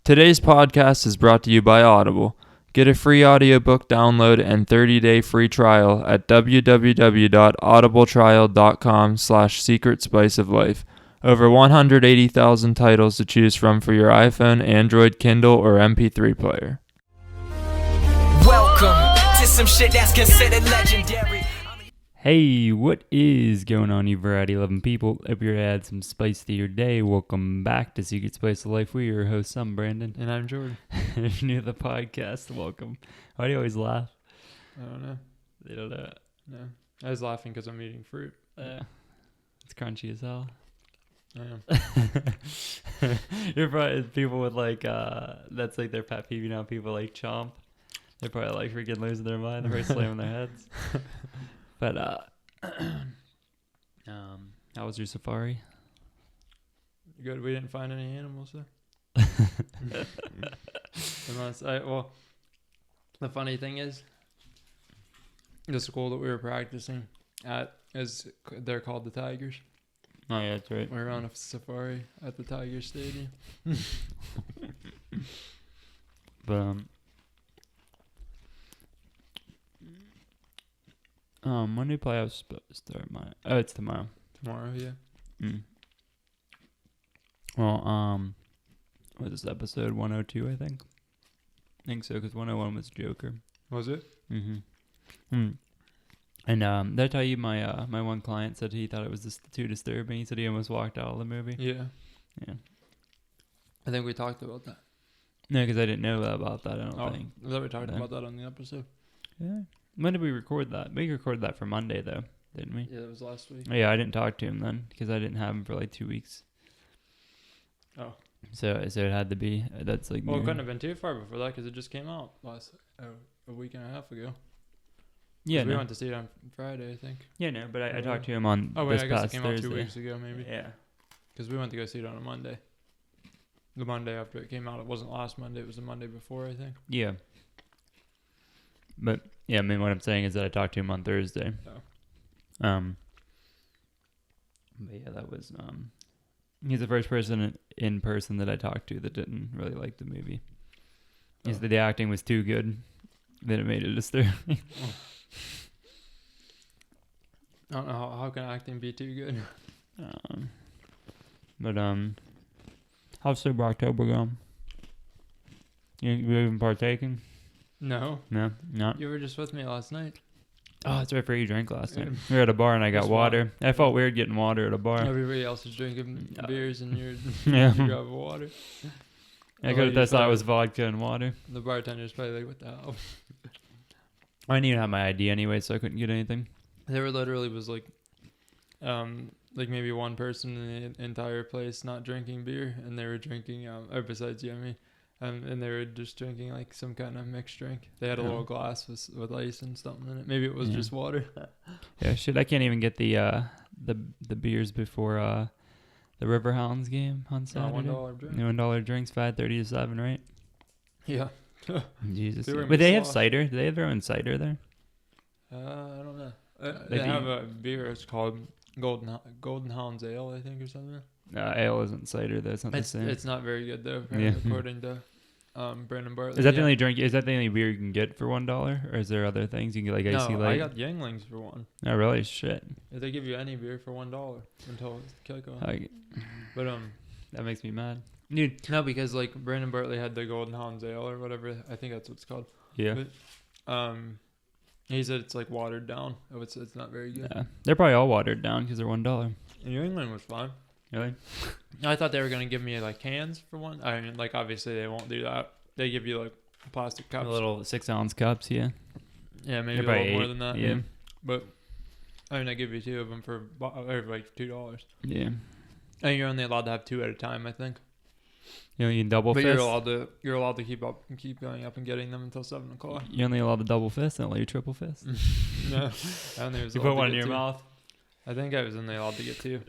Today's podcast is brought to you by Audible. Get a free audiobook download and 30-day free trial at www.audibletrial.com/secretspiceoflife. Over 180,000 titles to choose from for your iPhone, Android, Kindle, or MP3 player. Welcome to some shit that's considered legendary. Hey, what is going on, you variety loving people? Hope you're add some spice to your day. Welcome back to Secret Spice of Life. We're your hosts. I'm Brandon. And I'm Jordan. If you're new to the podcast, welcome. Why do you always laugh? I don't know. They don't know. No. I was laughing because I'm eating fruit. It's crunchy as hell. I am. You're probably people with like, that's like their pet peeve, you know, people like chomp. They're probably like freaking losing their mind. They're probably slamming their heads. But, how was your safari? Good. We didn't find any animals there. Well, the funny thing is, the school that we were practicing at they're called the Tigers. Oh yeah, that's right. We were on a safari at the Tiger Stadium. But when do playoffs supposed to start? It's tomorrow. Tomorrow, yeah. Well, what is this episode 102? I think so, because 101 was Joker. Was it? And did I tell you my my one client said he thought it was just too disturbing? He said he almost walked out of the movie. Yeah. Yeah. I think we talked about that. No, because I didn't know about that. I don't think. I thought we talked about that on the episode. Yeah. When did we record that? We recorded that for Monday though, didn't we? Yeah, that was last week. Oh, yeah, I didn't talk to him then because I didn't have him for like 2 weeks. Oh. So it had to be. That's like. Well, it couldn't have been too far before that because it just came out a week and a half ago. Yeah, we went to see it on Friday, I think. Yeah, no, but I talked to him on. Oh wait, this I guess it past came Thursday. out 2 weeks ago, maybe. Yeah. Because we went to go see it on a Monday. The Monday after it came out, it wasn't last Monday; it was the Monday before, I think. Yeah. But yeah, I mean, what I'm saying is that I talked to him on Thursday. Oh. But yeah, that was he's the first person in person that I talked to that didn't really like the movie. He said the acting was too good, that it made it disturbing. I don't know how can acting be too good. But how's Sober October going? You even partaking? No. No, not. You were just with me last night. Oh, that's right. For you drank last night. Yeah. We were at a bar and I got Just water. water. I felt weird getting water at a bar. Everybody else is drinking beers and you're Yeah. you grab water. I could have thought it was vodka and water. The bartender's probably like, "What the hell?" I didn't even have my ID anyway, so I couldn't get anything. There literally was like maybe one person in the entire place not drinking beer, and they were drinking or besides Yummy, and they were just drinking like some kind of mixed drink. They had a little glass with ice and something in it. Maybe it was just water. Yeah, shit. I can't even get the beers before the Riverhounds game on Saturday. $1 drink. $1 drinks, 5:30 to 7, right? Yeah. Jesus. They were But they have slosh. cider. Do they have their own cider there? I don't know. They Like have a beer. It's called Golden Hounds Ale, I think, or something. Ale isn't cider though. It's not the same. It's not very good though, apparently, according to Brandon Bartley. Is that the only drink? Is that the only beer you can get for $1, or is there other things you can get like Icy No, Light? I got Yanglings for $1. Oh really? Shit. They give you any beer for $1 until kickoff. But that makes me mad, dude. no, because like Brandon Bartley had the Golden Hounds Ale or whatever. I think that's what it's called. Yeah. But, he said it's like watered down. Oh, it's not very good. Yeah. They're probably all watered down because they're $1. And New England was fine. Really? I thought they were gonna give me like cans for $1. I mean, like obviously they won't do that. They give you like plastic cups. The little 6-ounce cups. Yeah. Yeah, maybe They're a little probably more 8, than that. yeah. But I mean, I give you 2 of them for like $2. Yeah. And you're only allowed to have 2 at a time, I think. You know, you can double But fist. you're allowed to keep going up and getting them until 7 o'clock. You're only allowed to double fist, and let you triple fist. No, I only was You allowed put to one in get your 2. mouth. I think I was only allowed to get 2.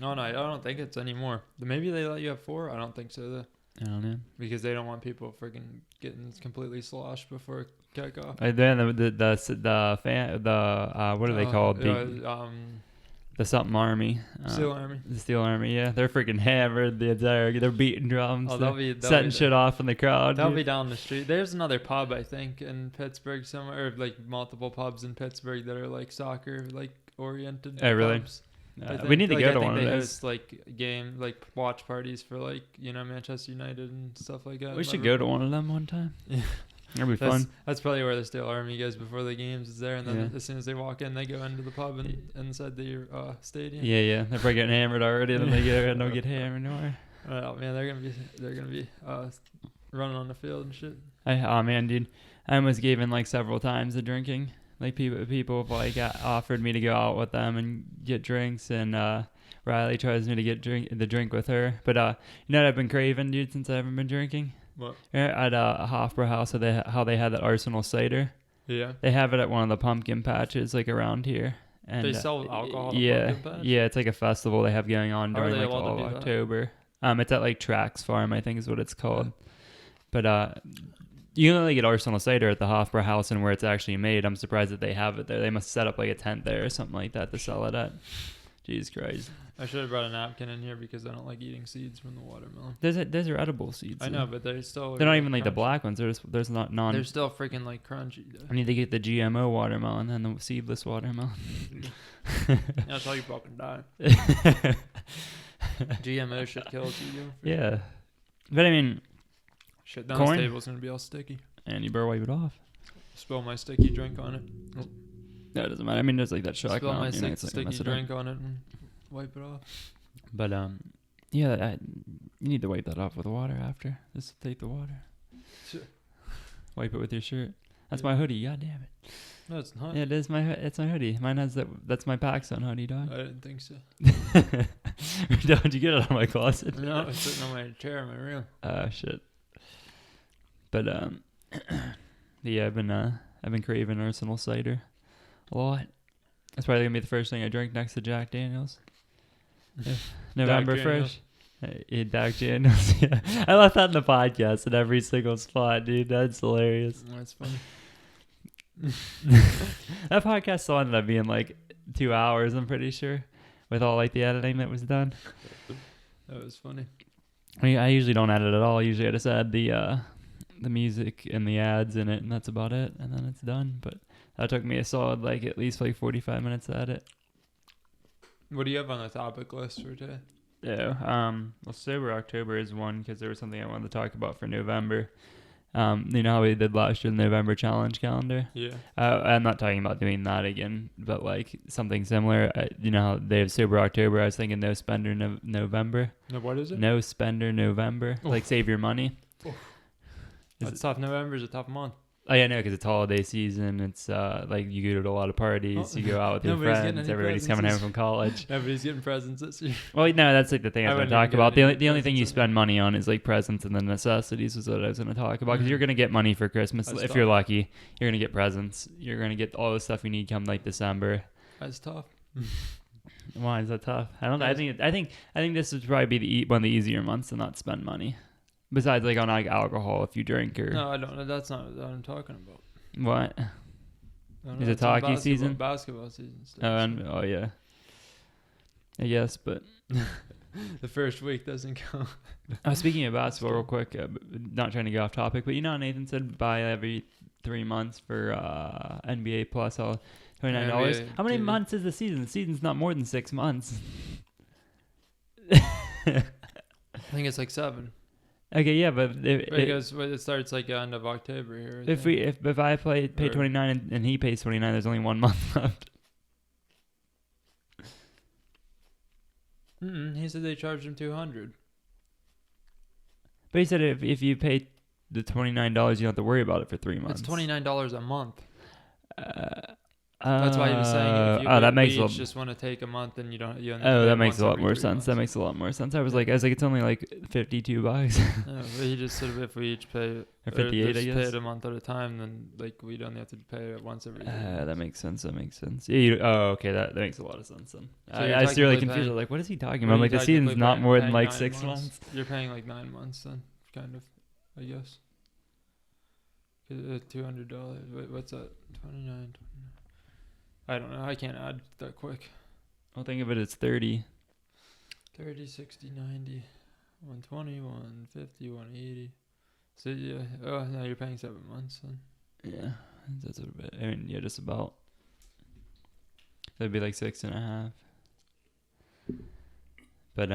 Oh no, I don't think it's anymore. Maybe they let you have 4. I don't think so though, I don't know. because they don't want people freaking getting completely sloshed before kickoff. Then the fan what are they called? the something army. Steel Army. The Steel Army, yeah. They're freaking hammered the entire. They're beating drums. Oh, they're setting shit off in the crowd. They'll dude. be down the street. There's another pub, I think, in Pittsburgh somewhere, or like multiple pubs in Pittsburgh that are like soccer like oriented. Oh, really? Pubs. I we think- need to like, go I to think one of they those. host like watch parties for like Manchester United and stuff like that. We should go to one of them one time. Yeah. That'd be That's, fun. that's probably where the Steel Army goes before the games is there, and then Yeah. as soon as they walk in, they go into the pub and inside the stadium. Yeah. They're probably getting hammered already, and then they don't get hammered anymore. Oh man, they're gonna be running on the field and shit. Oh man, dude, I almost gave in like several times to drinking. Like people have like offered me to go out with them and get drinks, and Riley tries me to get the drink with her. But you know what I've been craving, dude, since I haven't been drinking. What? At Hofbrauhaus, how they had that Arsenal cider. Yeah. They have it at one of the pumpkin patches like around here. And They sell alcohol at yeah, Pumpkin Patch? yeah, it's like a festival they have going on How are during they like allowed to all do of that? October. It's at like Trax Farm, I think is what it's called. But you can only get Arsenal cider at the Hofbrauhaus and where it's actually made. I'm surprised that they have it there. They must set up like a tent there or something like that to sell it at. Jesus Christ. I should have brought a napkin in here because I don't like eating seeds from the watermelon. Those are edible seeds. I know, but they're still. They're not even like the crunchy. black ones. There's not non. They're still freaking like crunchy. Though. I need to get the GMO watermelon and the seedless watermelon. That's how you fucking die. GMO shit kills you. Yeah. But I mean, Shit down Corn? the table's gonna be all sticky. and you better wipe it off. Spill my sticky drink on it. No, it doesn't matter. I mean, there's like that shock Spill my mount, it's not gonna sticky mess it up. drink on it and wipe it off. But yeah, you need to wipe that off with water after. Just take the water. Sure. Wipe it with your shirt. That's Yeah. my hoodie. God damn it. No, it's not. Yeah, it's my hoodie. Mine has that. That's my PacSun hoodie, dog. I didn't think so. Don't you get it out of my closet? No, it's sitting on my chair in my room. Shit. But yeah, I've been craving Arsenal cider a lot. That's probably gonna be the first thing I drink next to Jack Daniels. November Daniels. 1st. Jack Daniels. Yeah, I left that in the podcast in every single spot, dude. That's hilarious. That's funny. That podcast still ended up being like 2 hours. I'm pretty sure, with all like the editing that was done. That was funny. I usually don't edit at all. Usually I just add the music and the ads in it, and that's about it, and then it's done. But that took me a solid like at least like 45 minutes to edit. What do you have on the topic list for today? Yeah. Well, Sober October is one because there was something I wanted to talk about for November. You know how we did last year, the November challenge calendar? Yeah. I'm not talking about doing that again, but like something similar. You know how they have Sober October? I was thinking No Spender November. No, what is it? No Spender November. Oof. Like save your money. Is That's tough. November's a tough month. Oh yeah, no, because it's holiday season. It's like you go to a lot of parties. Oh, You go out with your nobody's getting friends. any Everybody's coming home presents. from college. Everybody's getting presents this year. Well, no, that's like the thing I was going wouldn't to talk even about. get The any only thing presents you in spend money on is like presents and then necessities is what I was going to talk about. Because Mhm. you're going to get money for Christmas That's if tough. you're lucky. You're going to get presents. You're going to get all the stuff you need come like December. That's tough. Why is that tough? I don't. Yes. I think this would probably be one of the easier months to not spend money. Besides, like on like alcohol, if you drink or No, I don't. That's not what I'm talking about. what. I don't Is know, it it's on hockey season? Basketball season. Still, Oh yeah. I guess, but the first week doesn't count. speaking of basketball, real quick, not trying to go off topic, but you know how Nathan said buy every 3 months for NBA Plus, all $29. NBA How many TV. months is the season? The season's not more than 6 months. I think it's like 7. Okay, yeah, but Because it starts like end of October here. I if think. if I pay Or- 29 and he pays 29, there's only 1 month left. He said they charged him $200. But he said if you pay the $29, you don't have to worry about it for 3 months. It's $29 a month. That's That's why he was saying. If you that makes a each lot. just want to take a month, and you don't. You only Oh, pay that makes once a lot every more 3 sense. That months. makes a lot more sense. I was like, it's only like $52 No, but he just said if we each pay or 58, I just pay guess. it a month at a time, then like we don't have to pay it once every. 3 That months. makes sense. That makes sense. Yeah. Okay. That makes a lot of sense then. So you're I was really technically confused. I paying- was like, what is he talking Well, about? I'm you're like, the technically season's not more than paying like 9 6 months. You're paying like 9 months then, kind of, I guess. $200. What's that? 29. I don't know. I can't add that quick. I'll think of it as 30. 30, 60, 90, 120, 150, 180. So yeah, oh, now you're paying 7 months then. Yeah, that's a bit. I mean, yeah, just about. That'd be like 6.5. But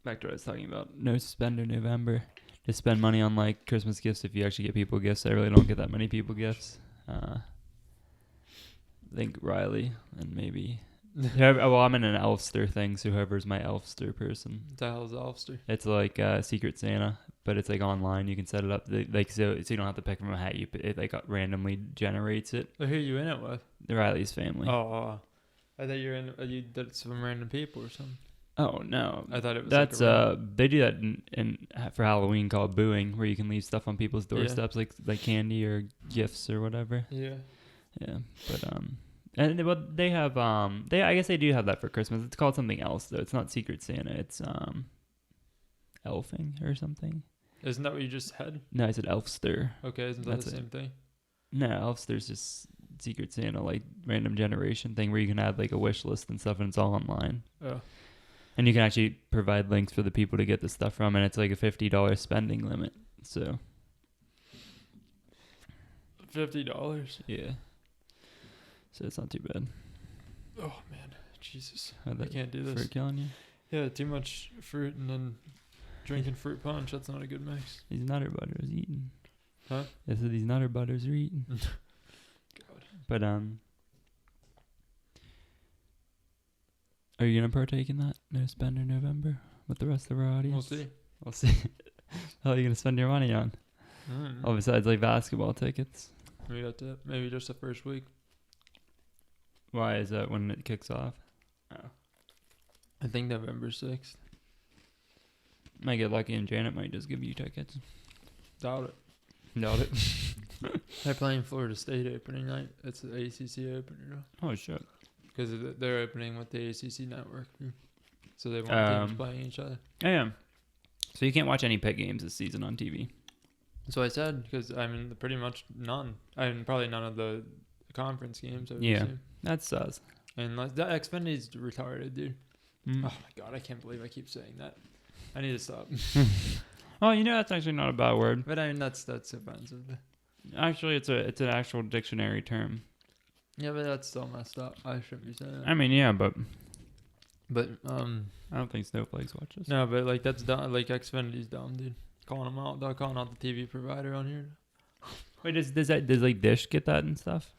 back to what I was talking about. No spender November. Just spend money on like Christmas gifts if you actually get people gifts. I really don't get that many people gifts. I think Riley and maybe. Well, I'm in an Elfster thing, so whoever's my Elfster person. What the hell is Elfster? It's like Secret Santa, but it's like online. You can set it up like so you don't have to pick from a hat. It like randomly generates it. Who are you in it with? Riley's family. Oh, I thought you were in. You did some random people or something. Oh no, I thought it was. That's like they do that in for Halloween called booing, where you can leave stuff on people's doorsteps like candy or gifts or whatever. Yeah. Yeah, but and but they have I guess they do have that for Christmas. It's called something else though. It's not Secret Santa. It's elfing or something. Isn't that what you just had? No, I said Elfster. Okay, isn't that That's the it. same thing? No, Elfster's just Secret Santa, like random generation thing where you can add like a wish list and stuff, and it's all online. Oh. And you can actually provide links for the people to get the stuff from, and it's like a $50 spending limit. So. $50. Yeah. So it's not too bad. Oh man, Jesus! How'd I that can't do this. fruit killing you? Yeah, too much fruit and then drinking fruit punch. That's not a good mix. These Nutter Butters eating. Huh? I said these Nutter Butters are eating. God. But are you gonna partake in that No Spender November with the rest of our audience? We'll see. We'll see. How are you gonna spend your money on? Oh, besides like basketball tickets. Maybe that's it. Maybe just the first week. Why is that when it kicks off? Oh. I think November 6th. Might get lucky and Janet might just give you tickets. Doubt it. Doubt it. They're playing Florida State opening night. It's the ACC opener. Oh shit. Because they're opening with the ACC network. So they want teams playing each other. I am. So you can't watch any Pitt games this season on TV. So I said, because I mean, pretty much none. I mean, probably none of the conference games. I would assume. That sus. And like, that Xfinity's retarded, dude. Mm. Oh my god, I can't believe I keep saying that. I need to stop. Oh, you know that's actually not a bad word. But I mean, that's offensive. Actually, it's an actual dictionary term. Yeah, but that's still messed up. I shouldn't be saying that. I mean, yeah, but But I don't think Snowflakes watches. no, but like that's dumb. Like Xfinity's dumb, dude. Calling them out. They're calling out the TV provider on here. Wait, does like Dish get that and stuff?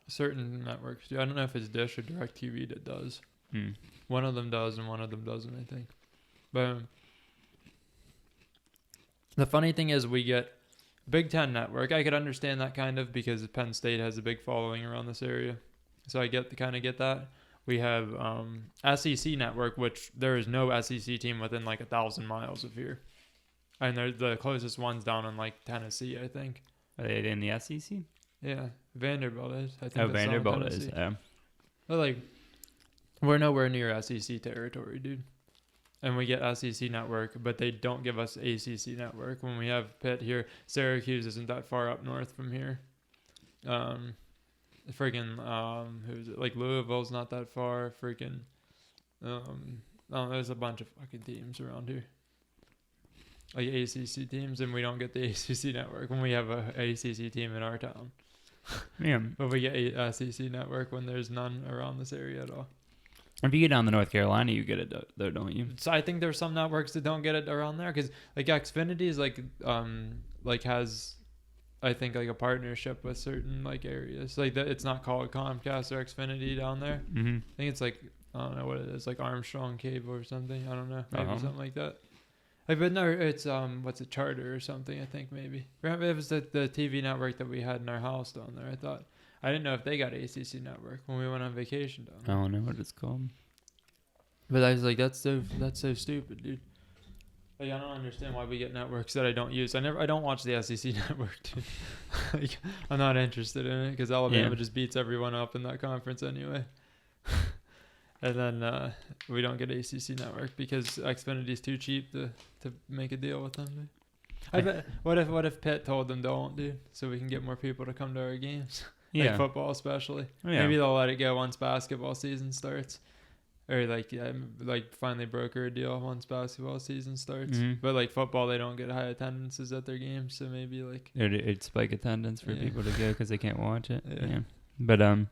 Certain networks do. I don't know if it's Dish or DirecTV that does. One of them does and one of them doesn't, I think. But the funny thing is we get Big Ten Network. I could understand that kind of because Penn State has a big following around this area. So I get that. We have SEC Network, which there is no SEC team within like 1,000 miles of here. And they're the closest one's down in like Tennessee, I think. Are they in the SEC? Yeah, Vanderbilt is. I think Oh, that's down in Vanderbilt is. Tennessee. But like, we're nowhere near SEC territory, dude. And we get SEC Network, but they don't give us ACC Network. When we have Pitt here, Syracuse isn't that far up north from here. Who's it? Like Louisville's not that far. There's a bunch of fucking teams around here. Like ACC teams, and we don't get the ACC Network when we have a ACC team in our town. Yeah. But we get a SEC Network when there's none around this area at all. If you get down to North Carolina, you get it though, don't you? So I think there's some networks that don't get it around there because like Xfinity is like has I think like a partnership with certain like areas like that. It's not called Comcast or Xfinity down there. Mm-hmm. I think it's like I don't know what it is, like Armstrong Cable or something. I don't know, maybe something like that. Like, but no, it's what's it, Charter or something? I think maybe. Remember, it was the TV network that we had in our house down there. I didn't know if they got ACC Network when we went on vacation down there. I don't know what it's called. But I was like, that's so stupid, dude. Like, I don't understand why we get networks that I don't use. I don't watch the SEC Network, dude. Like, I'm not interested in it because Alabama just beats everyone up in that conference anyway. And then we don't get ACC Network because Xfinity's too cheap to make a deal with them. Dude. I bet. What if Pitt told them don't, dude, so we can get more people to come to our games? Yeah. Like football especially. Yeah. Maybe they'll let it go once basketball season starts. Or like finally broker a deal once basketball season starts. Mhm. But like football, they don't get high attendances at their games, so maybe like It'd spike attendance for Yeah. people to go because they can't watch it. Yeah. Yeah. But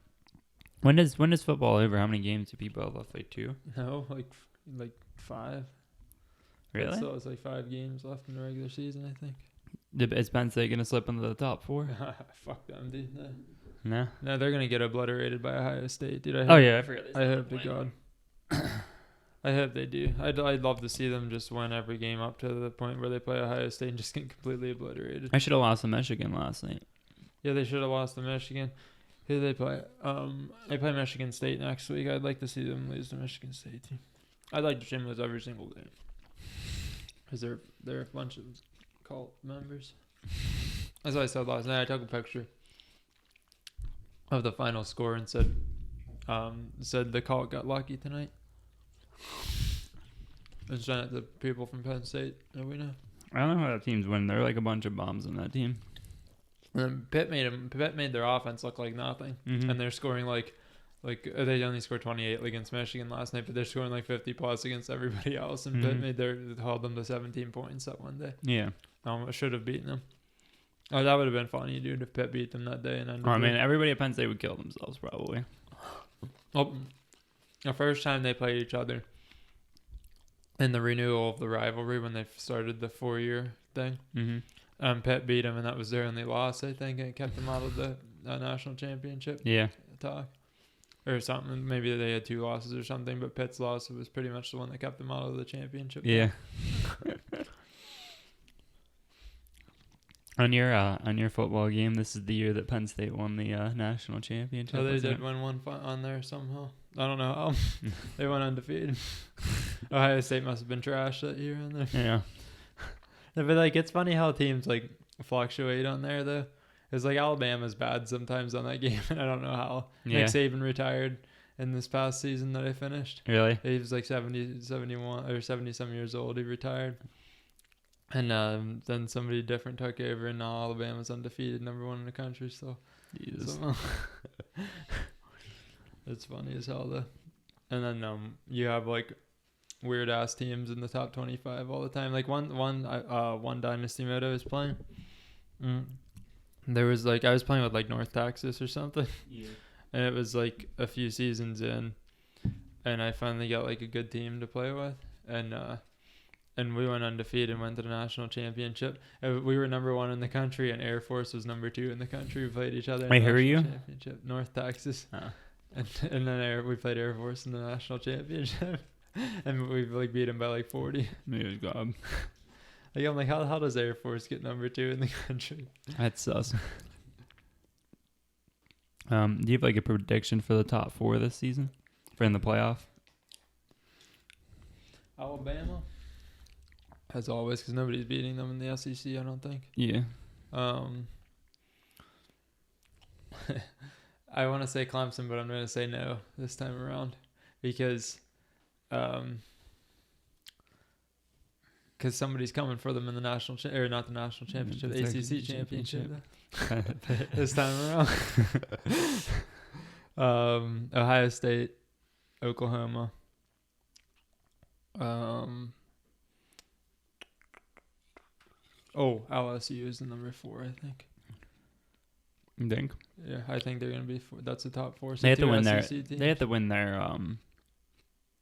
when does football over? How many games do people have left? Like 2? no, like 5. Really? So it's like 5 games left in the regular season, I think. Is Penn State gonna slip into the top 4? Fuck them, dude. No. No. No, they're gonna get obliterated by Ohio State, dude. Oh yeah, I forgot. I hope to God. I hope they do. I'd love to see them just win every game up to the point where they play Ohio State and just get completely obliterated. I should have lost to Michigan last night. Yeah, they should have lost to Michigan. Who do they play? They play Michigan State next week. I'd like to see them lose to Michigan State too. I'd like to see them lose every single game because they're a bunch of cult members. As I said last night, I took a picture of the final score and said the cult got lucky tonight. And sent it to people from Penn State that we know. I don't know how that team's winning. They're like a bunch of bombs in that team. And then Pitt made their offense look like nothing, Mhm. and they're scoring like they only scored 28 against Michigan last night, but they're scoring like 50 plus against everybody else. And Pitt held them to 17 points that one day. Yeah. Should have beaten them. Oh, that would have been funny, dude, if Pitt beat them that day. And then I mean, everybody at Penn State would kill themselves probably. well, the first time they played each other in the renewal of the rivalry when they started the 4-year thing. Mm-hmm. Pitt beat them, and that was their only loss, I think, and it kept them out of the national championship Yeah. talk or something. Maybe they had 2 losses or something, but Pitt's loss was pretty much the one that kept them out of the championship. Yeah. On your football game, this is the year that Penn State won the national championship. Oh, they wasn't did it? win one on there somehow. I don't know how. They went undefeated. Ohio State must have been trash that year on there. Yeah. But like, it's funny how teams like fluctuate on there though. It's like Alabama's bad sometimes on that game, and I don't know how. Yeah. Nick Saban retired in this past season that I finished. Really? He was like 70, 71 or 70 some years old. He retired. And then somebody different took over, and now Alabama's undefeated, #1 in the country. So, Jesus. it's funny as hell though. And then you have like weird ass teams in the top 25 all the time. Like one dynasty mode I was playing. There was like I was playing with like North Texas or something, Yeah. and it was like a few seasons in, and I finally got like a good team to play with, and we went undefeated and went to the national championship. We were #1 in the country, and Air Force was #2 in the country. We played each other. Wait, in the who are national you? Championship, North Texas, Oh. and then we played Air Force in the national championship, and we like beat them by like 40. Maybe it was God. Like I'm like, how does Air Force get #2 in the country? That's sus. Do you have like a prediction for the top 4 this season for in the playoff? Alabama, as always, because nobody's beating them in the SEC. I don't think. Yeah. I want to say Clemson, but I'm going to say no this time around because somebody's coming for them in the national or not the national championship, The ACC championship. championship this time around. Ohio State, Oklahoma. LSU is the #4, I think. You think? Yeah, I think they're gonna be. That's the top 4. So They have to 2 win their. SEC teams. They have to win their.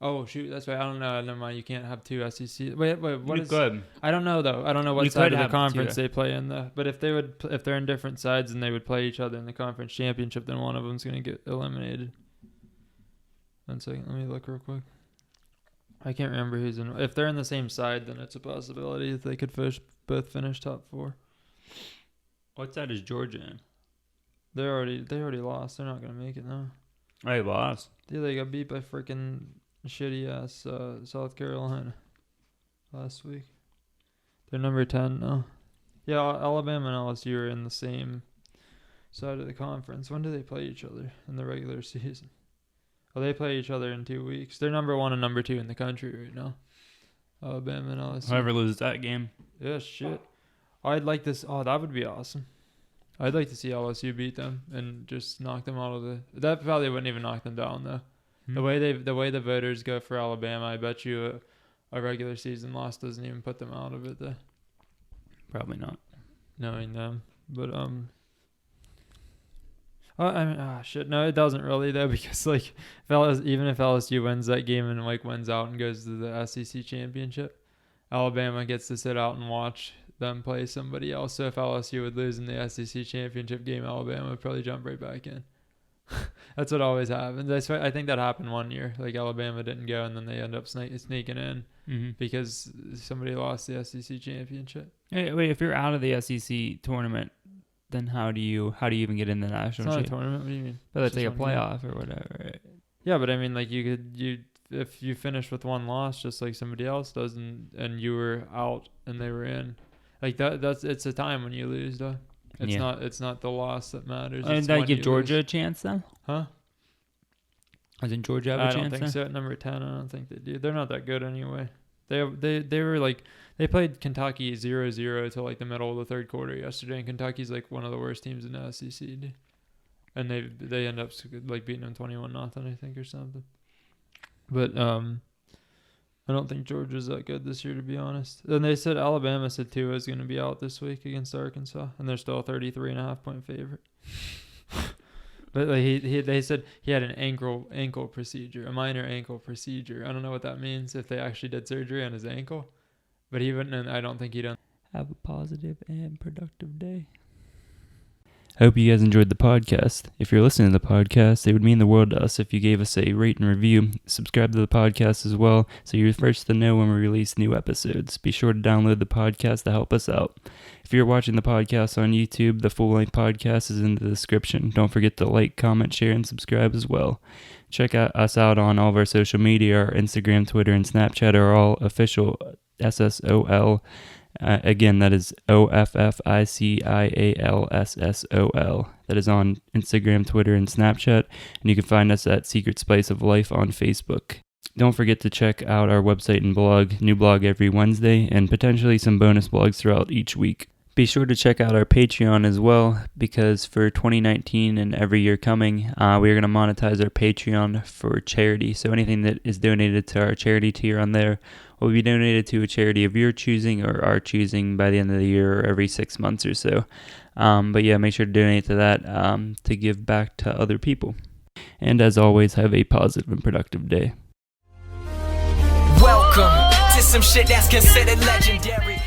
Oh shoot, that's right. I don't know. Never mind. You can't have 2 SEC. Wait. What you is? could. I don't know though. I don't know what You side could of the have conference 2. they play in. But if they're in different sides and they would play each other in the conference championship, then one of them's gonna get eliminated. 1 second. Let me look real quick. I can't remember who's in. If they're in the same side, then it's a possibility that they could both finish top 4. What side is Georgia in? They already lost. They're not gonna make it now. They lost. Yeah, they got beat by freaking shitty ass South Carolina last week. They're #10 now. Yeah, Alabama and LSU are in the same side of the conference. When do they play each other in the regular season? Oh, they play each other in 2 weeks. They're #1 and #2 in the country right now. Alabama and LSU. Whoever loses that game. Yeah, shit. I'd like this. Oh, that would be awesome. I'd like to see LSU beat them and just knock them out of the. That probably wouldn't even knock them down though. The way the voters go for Alabama, I bet you a regular season loss doesn't even put them out of it though. Probably not. Knowing them, but I mean, shit. No, it doesn't really though, because like, even if LSU wins that game and like wins out and goes to the SEC championship, Alabama gets to sit out and watch them play somebody else. So if LSU would lose in the SEC championship game, Alabama would probably jump right back in. That's what always happens. I think that happened one year. Like Alabama didn't go, and then they end up sneaking in because somebody lost the SEC championship. Wait, if you're out of the SEC tournament, then how do you even get in the national? It's not a tournament. What do you mean? But it's like a playoff or whatever, right? Yeah, but I mean, like if you finish with one loss, just like somebody else does, and you were out and they were in, like it's a time when you lose though. It's not the loss that matters. And that give Georgia a chance then? Huh? Doesn't Georgia have a chance? I don't think so. At number 10, I don't think they do. They're not that good anyway. They were like, they played Kentucky 0-0 till like the middle of the third quarter yesterday, and Kentucky's like one of the worst teams in the SEC, and they end up like beating them 21-0, I think, or something. But I don't think Georgia's that good this year, to be honest. Then they said Alabama said Tua is going to be out this week against Arkansas, and they're still a 33.5-point favorite. But like they said he had an ankle procedure, a minor ankle procedure. I don't know what that means, if they actually did surgery on his ankle. But he wouldn't, and I don't think he done. Have a positive and productive day. I hope you guys enjoyed the podcast. If you're listening to the podcast, it would mean the world to us if you gave us a rate and review. Subscribe to the podcast as well, so you're first to know when we release new episodes. Be sure to download the podcast to help us out. If you're watching the podcast on YouTube, the full-length podcast is in the description. Don't forget to like, comment, share, and subscribe as well. Check us out on all of our social media. Our Instagram, Twitter, and Snapchat are all official SSOL. Again, that is OFFICIALSSOL. That is on Instagram, Twitter, and Snapchat. And you can find us at Secret Spice of Life on Facebook. Don't forget to check out our website and blog. New blog every Wednesday, and potentially some bonus blogs throughout each week. Be sure to check out our Patreon as well, because for 2019 and every year coming, we are going to monetize our Patreon for charity. So anything that is donated to our charity tier on there will be donated to a charity of your choosing or our choosing by the end of the year or every 6 months or so. But yeah, make sure to donate to that to give back to other people. And as always, have a positive and productive day. Welcome to some shit that's considered legendary.